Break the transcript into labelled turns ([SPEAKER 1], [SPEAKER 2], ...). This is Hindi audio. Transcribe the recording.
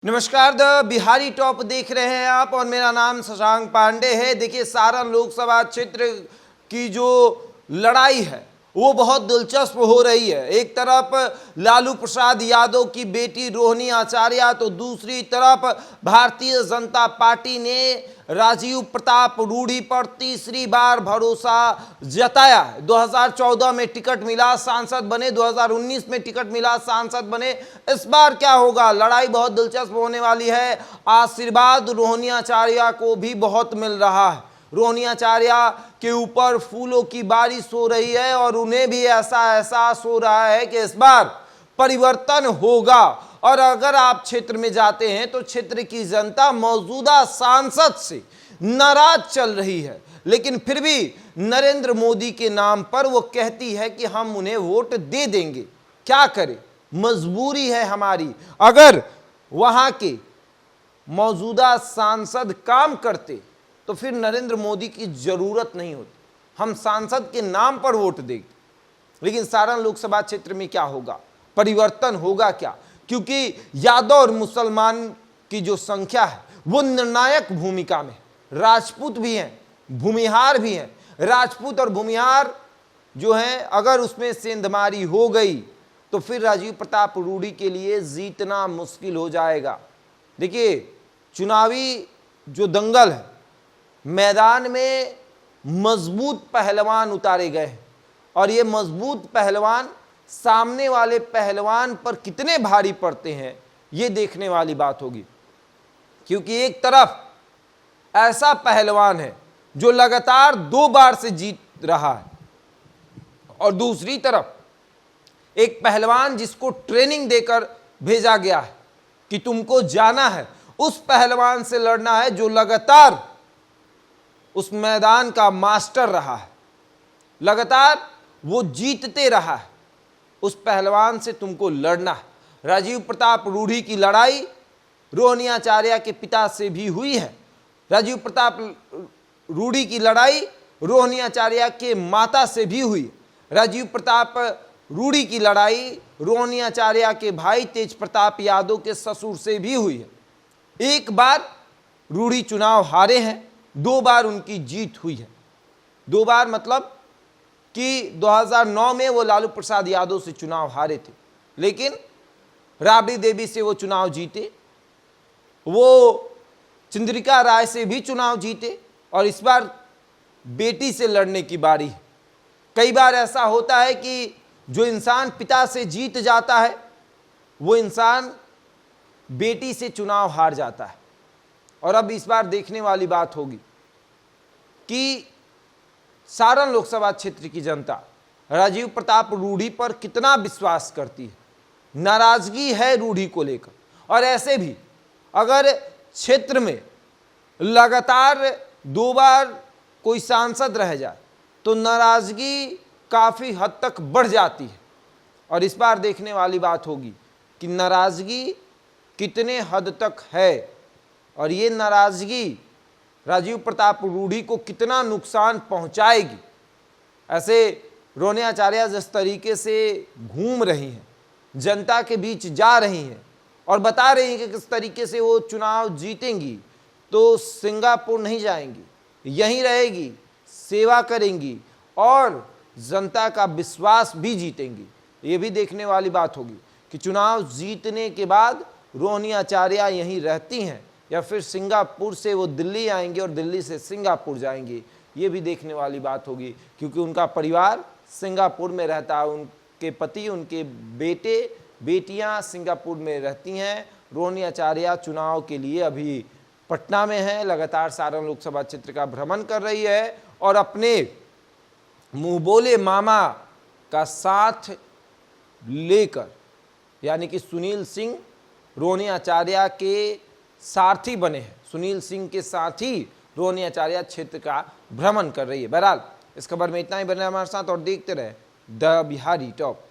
[SPEAKER 1] नमस्कार, द बिहारी टॉप देख रहे हैं आप और मेरा नाम शशांक पांडे है। देखिए, सारण लोकसभा क्षेत्र की जो लड़ाई है वो बहुत दिलचस्प हो रही है। एक तरफ लालू प्रसाद यादव की बेटी रोहिणी आचार्य तो दूसरी तरफ भारतीय जनता पार्टी ने राजीव प्रताप रूढ़ी पर तीसरी बार भरोसा जताया। 2014 में टिकट मिला, सांसद बने, 2019 में टिकट मिला, सांसद बने। इस बार क्या होगा? लड़ाई बहुत दिलचस्प होने वाली है। आशीर्वाद रोहिणी आचार्य को भी बहुत मिल रहा है। रोहिणी आचार्य के ऊपर फूलों की बारिश हो रही है और उन्हें भी ऐसा एहसास हो रहा है कि इस बार परिवर्तन होगा। और अगर आप क्षेत्र में जाते हैं तो क्षेत्र की जनता मौजूदा सांसद से नाराज चल रही है, लेकिन फिर भी नरेंद्र मोदी के नाम पर वो कहती है कि हम उन्हें वोट दे देंगे। क्या करें, मजबूरी है हमारी। अगर वहां के मौजूदा सांसद काम करते तो फिर नरेंद्र मोदी की जरूरत नहीं होती, हम सांसद के नाम पर वोट देंगे। लेकिन सारण लोकसभा क्षेत्र में क्या होगा, परिवर्तन होगा क्या? क्योंकि यादव और मुसलमान की जो संख्या है वो निर्णायक भूमिका में, राजपूत भी हैं, भूमिहार भी हैं। राजपूत और भूमिहार जो हैं, अगर उसमें सेंधमारी हो गई तो फिर राजीव प्रताप रूढ़ी के लिए जीतना मुश्किल हो जाएगा। देखिए, चुनावी जो दंगल है, मैदान में मजबूत पहलवान उतारे गए हैं और ये मजबूत पहलवान सामने वाले पहलवान पर कितने भारी पड़ते हैं ये देखने वाली बात होगी। क्योंकि एक तरफ ऐसा पहलवान है जो लगातार 2 बार से जीत रहा है और दूसरी तरफ एक पहलवान जिसको ट्रेनिंग देकर भेजा गया है कि तुमको जाना है, उस पहलवान से लड़ना है जो लगातार उस मैदान का मास्टर रहा है, लगातार वो जीतते रहा है। उस पहलवान से तुमको लड़ना है। राजीव प्रताप रूढ़ी की लड़ाई रोहिणी आचार्य के पिता से भी हुई है। राजीव प्रताप रूढ़ी की लड़ाई रोहिणी आचार्य के माता से भी हुई। राजीव प्रताप रूढ़ी की लड़ाई रोहिणी आचार्य के भाई तेज प्रताप यादव के ससुर से भी हुई है। एक बार रूढ़ी चुनाव हारे हैं, 2 बार उनकी जीत हुई है। 2 बार मतलब कि 2009 में वो लालू प्रसाद यादव से चुनाव हारे थे, लेकिन राबड़ी देवी से वो चुनाव जीते, वो चंद्रिका राय से भी चुनाव जीते और इस बार बेटी से लड़ने की बारी है। कई बार ऐसा होता है कि जो इंसान पिता से जीत जाता है वो इंसान बेटी से चुनाव हार जाता है। और अब इस बार देखने वाली बात होगी कि सारण लोकसभा क्षेत्र की जनता राजीव प्रताप रूढ़ी पर कितना विश्वास करती है। नाराजगी है रूढ़ी को लेकर, और ऐसे भी अगर क्षेत्र में लगातार 2 बार कोई सांसद रह जाए तो नाराजगी काफी हद तक बढ़ जाती है। और इस बार देखने वाली बात होगी कि नाराजगी कितने हद तक है और ये नाराजगी राजीव प्रताप रूढ़ी को कितना नुकसान पहुंचाएगी। ऐसे रोहिणी आचार्य जिस तरीके से घूम रही हैं, जनता के बीच जा रही हैं और बता रही हैं कि किस तरीके से वो चुनाव जीतेंगी, तो सिंगापुर नहीं जाएंगी, यहीं रहेगी, सेवा करेंगी और जनता का विश्वास भी जीतेंगी। ये भी देखने वाली बात होगी कि चुनाव जीतने के बाद रोहिणी आचार्य यहीं रहती हैं या फिर सिंगापुर से वो दिल्ली आएंगे और दिल्ली से सिंगापुर जाएंगे। ये भी देखने वाली बात होगी, क्योंकि उनका परिवार सिंगापुर में रहता है, उनके पति, उनके बेटे बेटियां सिंगापुर में रहती हैं। रोहिणी आचार्य चुनाव के लिए अभी पटना में है, लगातार सारण लोकसभा क्षेत्र का भ्रमण कर रही है और अपने मुंह बोले मामा का साथ लेकर, यानी कि सुनील सिंह रोहिणी आचार्य के सारथी बने हैं, सुनील सिंह के साथ ही रोहिणी आचार्य क्षेत्र का भ्रमण कर रही है। बहरहाल इस खबर में इतना ही। बने हमारे साथ और देखते रहे द बिहारी टॉप।